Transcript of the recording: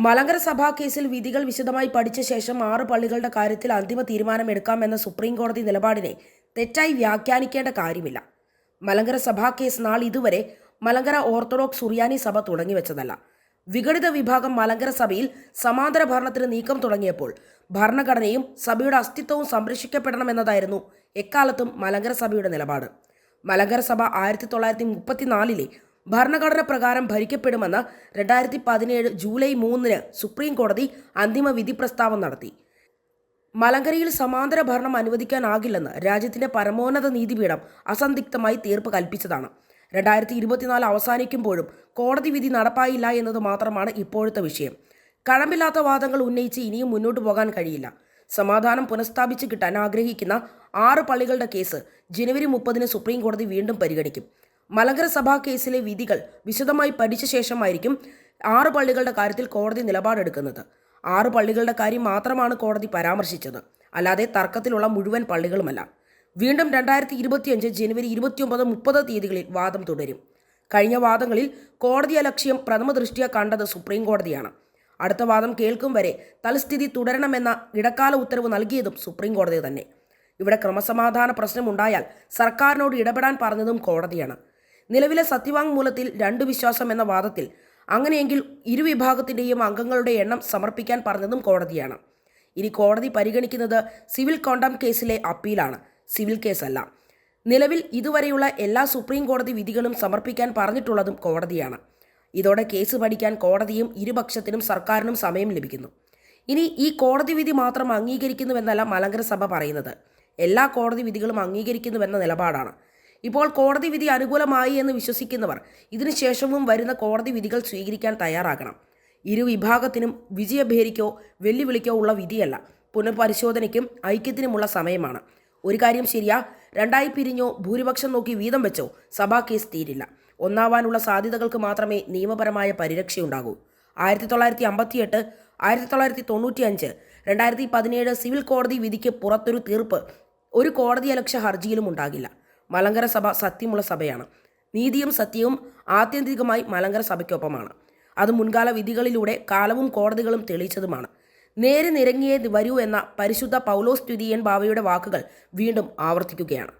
മലങ്കര സഭാ കേസിൽ വിധികൾ വിശദമായി പഠിച്ച ശേഷം 6 പള്ളികളുടെ കാര്യത്തിൽ അന്തിമ തീരുമാനമെടുക്കാമെന്ന സുപ്രീം കോടതി നിലപാടിനെ തെറ്റായി വ്യാഖ്യാനിക്കേണ്ട കാര്യമില്ല. മലങ്കര സഭാ കേസ് ഇതുവരെ മലങ്കര ഓർത്തഡോക്സ് സുറിയാനി സഭ തുടങ്ങിവെച്ചതല്ല. വിഘടിത വിഭാഗം മലങ്കര സഭയിൽ സമാന്തര ഭരണത്തിന് നീക്കം തുടങ്ങിയപ്പോൾ ഭരണഘടനയും സഭയുടെ അസ്തിത്വവും സംരക്ഷിക്കപ്പെടണമെന്നതായിരുന്നു എക്കാലത്തും മലങ്കര സഭയുടെ നിലപാട്. മലങ്കര സഭ 1934 ഭരണഘടന പ്രകാരം ഭരിക്കപ്പെടുമെന്ന് 2017 ജൂലൈ 3 സുപ്രീം കോടതി അന്തിമ വിധി പ്രസ്താവം നടത്തി. മലങ്കരയിൽ സമാന്തര ഭരണം അനുവദിക്കാനാകില്ലെന്ന് രാജ്യത്തിന്റെ പരമോന്നത നീതിപീഠം അസന്ദിഗ്ധമായി തീർപ്പ് കൽപ്പിച്ചതാണ്. 2024 അവസാനിക്കുമ്പോഴും കോടതി വിധി നടപ്പായില്ല എന്നത് മാത്രമാണ് ഇപ്പോഴത്തെ വിഷയം. കഴമ്പില്ലാത്ത വാദങ്ങൾ ഉന്നയിച്ച് ഇനിയും മുന്നോട്ട് പോകാൻ കഴിയില്ല. സമാധാനം പുനഃസ്ഥാപിച്ച് കിട്ടാൻ ആഗ്രഹിക്കുന്ന 6 പള്ളികളുടെ കേസ് ജനുവരി 30 സുപ്രീം കോടതി വീണ്ടും പരിഗണിക്കും. മലങ്കര സഭാ കേസിലെ വിധികൾ വിശദമായി പഠിച്ച ശേഷമായിരിക്കും 6 പള്ളികളുടെ കാര്യത്തിൽ കോടതി നിലപാടെടുക്കുന്നത്. 6 പള്ളികളുടെ കാര്യം മാത്രമാണ് കോടതി പരാമർശിച്ചത്, അല്ലാതെ തർക്കത്തിലുള്ള മുഴുവൻ പള്ളികളുമല്ല. വീണ്ടും 2025 ജനുവരി 29, 30 തീയതികളിൽ വാദം തുടരും. കഴിഞ്ഞ വാദങ്ങളിൽ കോടതിയലക്ഷ്യം പ്രഥമ ദൃഷ്ട്യാ കണ്ടത് സുപ്രീം കോടതിയാണ്. അടുത്ത വാദം കേൾക്കും വരെ തൽസ്ഥിതി തുടരണമെന്ന ഇടക്കാല ഉത്തരവ് നൽകിയതും സുപ്രീം കോടതി തന്നെ. ഇവിടെ ക്രമസമാധാന പ്രശ്നമുണ്ടായാൽ സർക്കാരിനോട് ഇടപെടാൻ പറഞ്ഞതും കോടതിയാണ്. നിലവിലെ സത്യവാങ്മൂലത്തിൽ 2 വിശ്വാസം എന്ന വാദത്തിൽ അങ്ങനെയെങ്കിൽ ഇരുവിഭാഗത്തിൻ്റെയും അംഗങ്ങളുടെ എണ്ണം സമർപ്പിക്കാൻ പറഞ്ഞതും കോടതിയാണ്. ഇനി കോടതി പരിഗണിക്കുന്നത് സിവിൽ കോണ്ടം കേസിലെ അപ്പീലാണ്, സിവിൽ കേസല്ല. നിലവിൽ ഇതുവരെയുള്ള എല്ലാ സുപ്രീം കോടതി വിധികളും സമർപ്പിക്കാൻ പറഞ്ഞിട്ടുള്ളതും കോടതിയാണ്. ഇതോടെ കേസ് പഠിക്കാൻ കോടതിയും ഇരുപക്ഷത്തിനും സർക്കാരിനും സമയം ലഭിക്കുന്നു. ഇനി ഈ കോടതി വിധി മാത്രം അംഗീകരിക്കുന്നുവെന്നല്ല മലങ്കര സഭ പറയുന്നത്, എല്ലാ കോടതി വിധികളും അംഗീകരിക്കുന്നുവെന്ന നിലപാടാണ്. ഇപ്പോൾ കോടതി വിധി അനുകൂലമായി എന്ന് വിശ്വസിക്കുന്നവർ ഇതിനുശേഷവും വരുന്ന കോടതി വിധികൾ സ്വീകരിക്കാൻ തയ്യാറാകണം. ഇരുവിഭാഗത്തിനും വിജയഭേരിക്കോ വെല്ലുവിളിക്കോ ഉള്ള വിധിയല്ല, പുനഃപരിശോധനയ്ക്കും ഐക്യത്തിനുമുള്ള സമയമാണ്. ഒരു കാര്യം ശരിയാ, 2 പിരിഞ്ഞോ ഭൂരിപക്ഷം നോക്കി വീതം വെച്ചോ സഭാ കേസ് തീരില്ല. ഒന്നാവാനുള്ള സാധ്യതകൾക്ക് മാത്രമേ നിയമപരമായ പരിരക്ഷയുണ്ടാകൂ. 1958, 1995, 2017 സിവിൽ കോടതി വിധിക്ക് പുറത്തൊരു തീർപ്പ് ഒരു കോടതിയലക്ഷ്യ ഹർജിയിലും ഉണ്ടാകില്ല. മലങ്കര സഭ സത്യമുള്ള സഭയാണ്. നീതിയും സത്യവും ആത്യന്തികമായി മലങ്കര സഭയ്ക്കൊപ്പമാണ്. അത് മുൻകാല വിധികളിലൂടെ കാലവും കോടതികളും തെളിയിച്ചതുമാണ്. നേരെ നിരങ്ങിയേ വരൂ എന്ന പരിശുദ്ധ പൗലോസ് ദ്വിതീയൻ ബാവയുടെ വാക്കുകൾ വീണ്ടും ആവർത്തിക്കുകയാണ്.